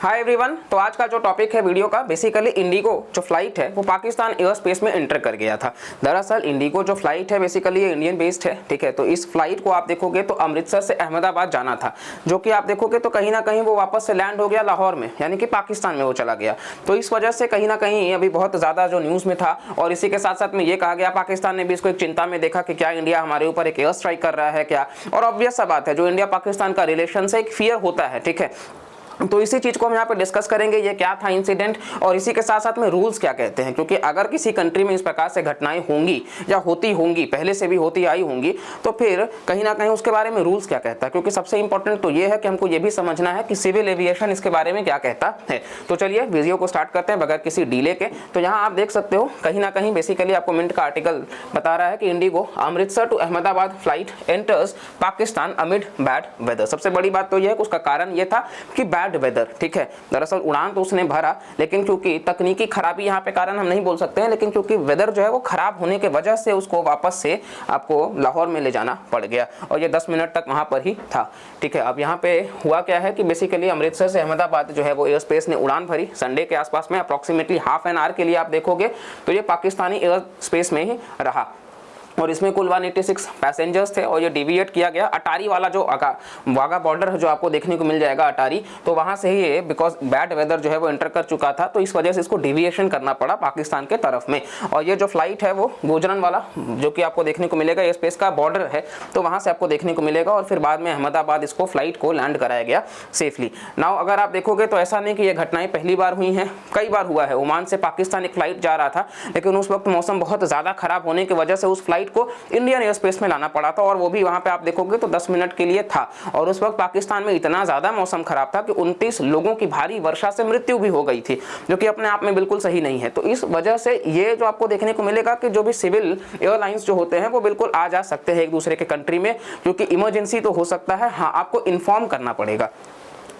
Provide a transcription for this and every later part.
Hi everyone. तो आज का जो टॉपिक है वीडियो का, बेसिकली इंडिगो जो फ्लाइट है वो पाकिस्तान एयर स्पेस में एंटर कर गया था। दरअसल इंडिगो जो फ्लाइट है बेसिकली ये इंडियन बेस्ड है, ठीक है। तो इस फ्लाइट को आप देखोगे तो अमृतसर से अहमदाबाद जाना था, जो कि आप देखोगे तो कहीं ना कहीं वो वापस से लैंड हो गया लाहौर में, यानी कि पाकिस्तान में वो चला गया। तो इस वजह से कहीं ना कहीं अभी बहुत ज़्यादा जो न्यूज़ में था, और इसी के साथ साथ में ये कहा गया, पाकिस्तान ने भी इसको एक चिंता में देखा कि क्या इंडिया हमारे ऊपर एक एयर स्ट्राइक कर रहा है क्या। और ऑब्वियस सा बात है, जो इंडिया पाकिस्तान का रिलेशन से एक फियर होता है, ठीक है। तो इसी चीज़ को हम यहाँ पे डिस्कस करेंगे, ये क्या था इंसिडेंट, और इसी के साथ साथ में रूल्स क्या कहते हैं। क्योंकि अगर किसी कंट्री में इस प्रकार से घटनाएं होंगी या होती होंगी, पहले से भी होती आई होंगी, तो फिर कहीं ना कहीं उसके बारे में रूल्स क्या कहता है। क्योंकि सबसे इंपॉर्टेंट तो ये है कि हमको ये भी समझना है कि सिविल एविएशन इसके बारे में क्या कहता है। तो चलिए वीडियो को स्टार्ट करते हैं बगैर किसी डिले के। तो यहाँ आप देख सकते हो कहीं ना कहीं बेसिकली आपको मिनट का आर्टिकल बता रहा है कि IndiGo Amritsar to Ahmedabad flight enters Pakistan amid bad weather. सबसे बड़ी बात तो यह है कि उसका कारण ये था कि बैड वेदर, ठीक है। दरअसल उड़ान तो उसने भरा, लेकिन क्योंकि तकनीकी खराबी यहाँ पे कारण हम नहीं बोल सकते हैं, लेकिन क्योंकि वेदर जो है वो खराब होने के वजह से उसको वापस से आपको लाहौर में ले जाना पड़ गया, और ये 10 मिनट तक वहाँ पर ही था, ठीक है। अब यहाँ पे हुआ क्या है कि बेसिकली अमृतसर से अहमदाबाद जो है वो एयर स्पेस ने उड़ान भरी संडे के आसपास में, अप्रॉक्सीमेटली हाफ एन आवर के लिए। आप देखोगे तो ये पाकिस्तानी एयर स्पेस में ही रहा, और इसमें कुल 186 पैसेंजर्स थे, और ये डिविएट किया गया अटारी वाला जो वाघा बॉर्डर है जो आपको देखने को मिल जाएगा अटारी, तो वहां से ही ये बिकॉज बैड वेदर जो है वो एंटर कर चुका था, तो इस वजह से इसको डिविएशन करना पड़ा पाकिस्तान के तरफ में। और ये जो फ्लाइट है वो गुजरन वाला जो कि आपको देखने को मिलेगा, ये स्पेस का बॉर्डर है, तो वहां से आपको देखने को मिलेगा, और फिर बाद में अहमदाबाद इसको फ्लाइट को लैंड कराया गया सेफली। नाउ अगर आप देखोगे तो ऐसा नहीं कि ये घटनाएं पहली बार हुई हैं, कई बार हुआ है। ओमान से पाकिस्तान एक फ्लाइट जा रहा था, लेकिन उस वक्त मौसम बहुत ज्यादा खराब होने की वजह से उस फ्लाइट को इंडियन एयर स्पेस में लाना पड़ा था, और वो भी वहां पे आप देखोगे तो 10 मिनट के लिए था। और उस वक्त पाकिस्तान में इतना ज्यादा मौसम खराब था कि 29 लोगों की भारी वर्षा से मृत्यु भी हो गई थी, जो कि अपने आप में बिल्कुल सही नहीं है। तो इस वजह से ये जो आपको देखने को मिलेगा कि जो भी सिविल एयरलाइंस जो होते हैं वो बिल्कुल आ जा सकते हैं एक दूसरे के कंट्री में, क्योंकि इमरजेंसी तो हो सकता है, हाँ आपको इन्फॉर्म करना पड़ेगा।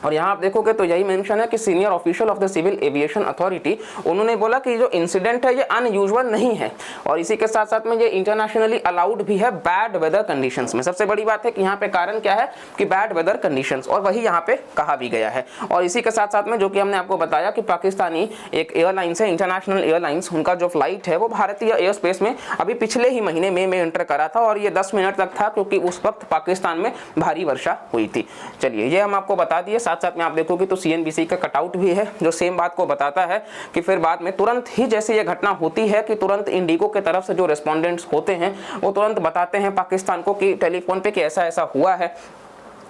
और यहाँ आप देखोगे तो यही मेंशन है कि senior official of the civil aviation authority, उन्होंने बोला कि जो इंसिडेंट है ये अनयूजुअल नहीं है, और इसी के साथ साथ में ये इंटरनेशनली अलाउड भी है बैड वेदर कंडीशंस में। सबसे बड़ी बात है कि यहाँ पे कारण क्या है कि बैड वेदर कंडीशंस, और वही यहाँ पे कहा भी गया है। और इसी के साथ साथ में जो कि हमने आपको बताया कि पाकिस्तानी एक एयरलाइंस है, इंटरनेशनल एयरलाइंस, उनका जो फ्लाइट है वो भारतीय एयर स्पेस में अभी पिछले ही महीने मई में एंटर करा था, और ये 10 मिनट तक था, क्योंकि उस वक्त पाकिस्तान में भारी वर्षा हुई थी। चलिए ये हम आपको बता दिए। साथ साथ में आप देखोगे तो सीएनबीसी का कटआउट भी है जो सेम बात को बताता है कि फिर बाद में तुरंत ही जैसे ये घटना होती है कि तुरंत इंडिगो के तरफ से जो रेस्पोंडेंट्स होते हैं वो तुरंत बताते हैं पाकिस्तान को कि टेलीफोन पे कि ऐसा ऐसा हुआ है।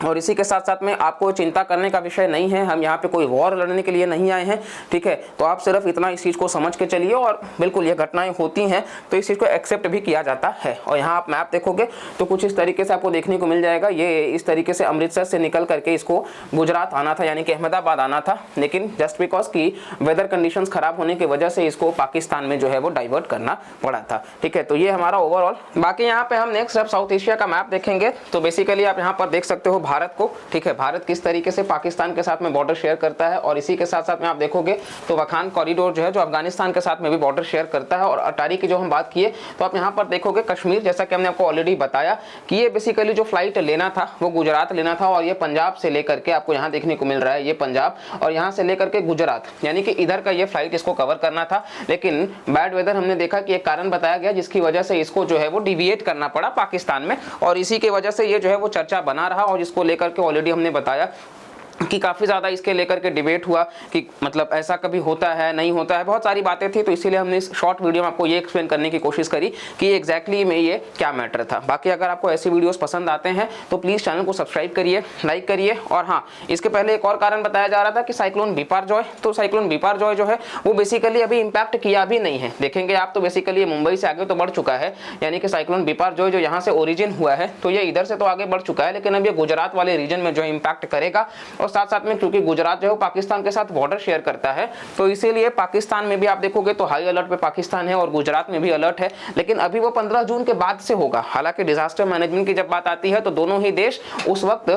और इसी के साथ साथ में आपको चिंता करने का विषय नहीं है, हम यहाँ पे कोई वॉर लड़ने के लिए नहीं आए हैं, ठीक है। तो आप सिर्फ इतना इस चीज़ को समझ के चलिए, और बिल्कुल ये घटनाएं होती हैं तो इस चीज़ को एक्सेप्ट भी किया जाता है। और यहाँ आप मैप देखोगे तो कुछ इस तरीके से आपको देखने को मिल जाएगा। ये इस तरीके से अमृतसर से निकल करके इसको गुजरात आना था, यानी कि अहमदाबाद आना था, लेकिन जस्ट बिकॉज की वेदर कंडीशन खराब होने की वजह से इसको पाकिस्तान में जो है वो डाइवर्ट करना पड़ा था, ठीक है। तो ये हमारा ओवरऑल। बाकी यहाँ पे हम नेक्स्ट अब साउथ एशिया का मैप देखेंगे, तो बेसिकली आप यहाँ पर देख सकते हो भारत को, ठीक है। भारत किस तरीके से पाकिस्तान के साथ में बॉर्डर शेयर करता है, और इसी के साथ साथ में आप देखोगे तो वखान कॉरिडोर जो है जो अफगानिस्तान के साथ में भी बॉर्डर शेयर करता है। और अटारी की जो हम बात किए तो आप यहाँ पर देखोगे कश्मीर, जैसा कि हमने आपको ऑलरेडी बताया कि ये बेसिकली जो फ्लाइट लेना था वो गुजरात लेना था, और ये पंजाब से लेकर के आपको यहाँ देखने को मिल रहा है, ये पंजाब, और यहाँ से लेकर के गुजरात, यानी कि इधर का ये फ्लाइट इसको कवर करना था। लेकिन बैड वेदर हमने देखा कि एक कारण बताया गया जिसकी वजह से इसको जो है वो डिविएट करना पड़ा पाकिस्तान में, और इसी की वजह से ये जो है वो चर्चा बना रहा, और इसको लेकर के ऑलरेडी हमने बताया कि काफ़ी ज़्यादा इसके लेकर के डिबेट हुआ कि मतलब ऐसा कभी होता है नहीं होता है, बहुत सारी बातें थी। तो इसीलिए हमने इस शॉर्ट वीडियो में आपको ये एक्सप्लेन करने की कोशिश करी कि एग्जैक्टली में ये क्या मैटर था। बाकी अगर आपको ऐसी वीडियोस पसंद आते हैं तो प्लीज़ चैनल को सब्सक्राइब करिए, लाइक करिए। और हाँ, इसके पहले एक और कारण बताया जा रहा था कि साइक्लोन बिपारजॉय, तो साइक्लोन बिपारजॉय जो है वो बेसिकली अभी इम्पैक्ट किया भी नहीं है। देखेंगे आप तो बेसिकली मुंबई से आगे तो बढ़ चुका है, यानी कि साइक्लोन बिपारजॉय जो यहाँ से ओरिजिन हुआ है तो ये इधर से तो आगे बढ़ चुका है, लेकिन अब ये गुजरात वाले रीजन में जो है इम्पैक्ट करेगा। और साथ साथ में क्योंकि गुजरात जो है पाकिस्तान के साथ बॉर्डर शेयर करता है, तो इसीलिए पाकिस्तान में भी आप देखोगे तो हाई अलर्ट पे पाकिस्तान है, और गुजरात में भी अलर्ट है। लेकिन अभी वो 15 जून के बाद से होगा। हालांकि डिजास्टर मैनेजमेंट की जब बात आती है तो दोनों ही देश उस वक्त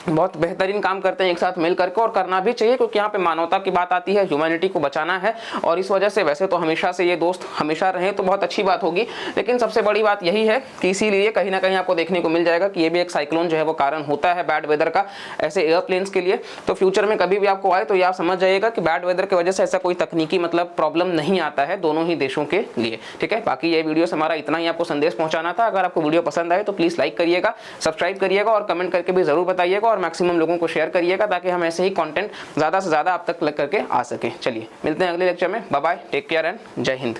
बहुत बेहतरीन काम करते हैं एक साथ मिल करके, और करना भी चाहिए क्योंकि यहाँ पे मानवता की बात आती है, ह्यूमैनिटी को बचाना है। और इस वजह से वैसे तो हमेशा से ये दोस्त हमेशा रहे तो बहुत अच्छी बात होगी, लेकिन सबसे बड़ी बात यही है कि इसीलिए कहीं ना कहीं आपको देखने को मिल जाएगा कि ये भी एक साइक्लोन जो है वो कारण होता है बैड वेदर का ऐसे एयरप्लेन्स के लिए। तो फ्यूचर में कभी भी आपको आए तो ये आप समझ जाइएगा कि बैड वेदर की वजह से ऐसा कोई तकनीकी मतलब प्रॉब्लम नहीं आता है दोनों ही देशों के लिए, ठीक है। बाकी ये वीडियो से हमारा इतना ही आपको संदेश पहुंचाना था। अगर आपको वीडियो पसंद आए तो प्लीज लाइक करिएगा, सब्सक्राइब करिएगा और कमेंट करके भी जरूर बताइएगा, और मैक्सिमम लोगों को शेयर करिएगा ताकि हम ऐसे ही कंटेंट ज़्यादा से ज़्यादा आप तक लग करके आ सकें। चलिए मिलते हैं अगले लेक्चर में, bye bye, take care and Jai Hind.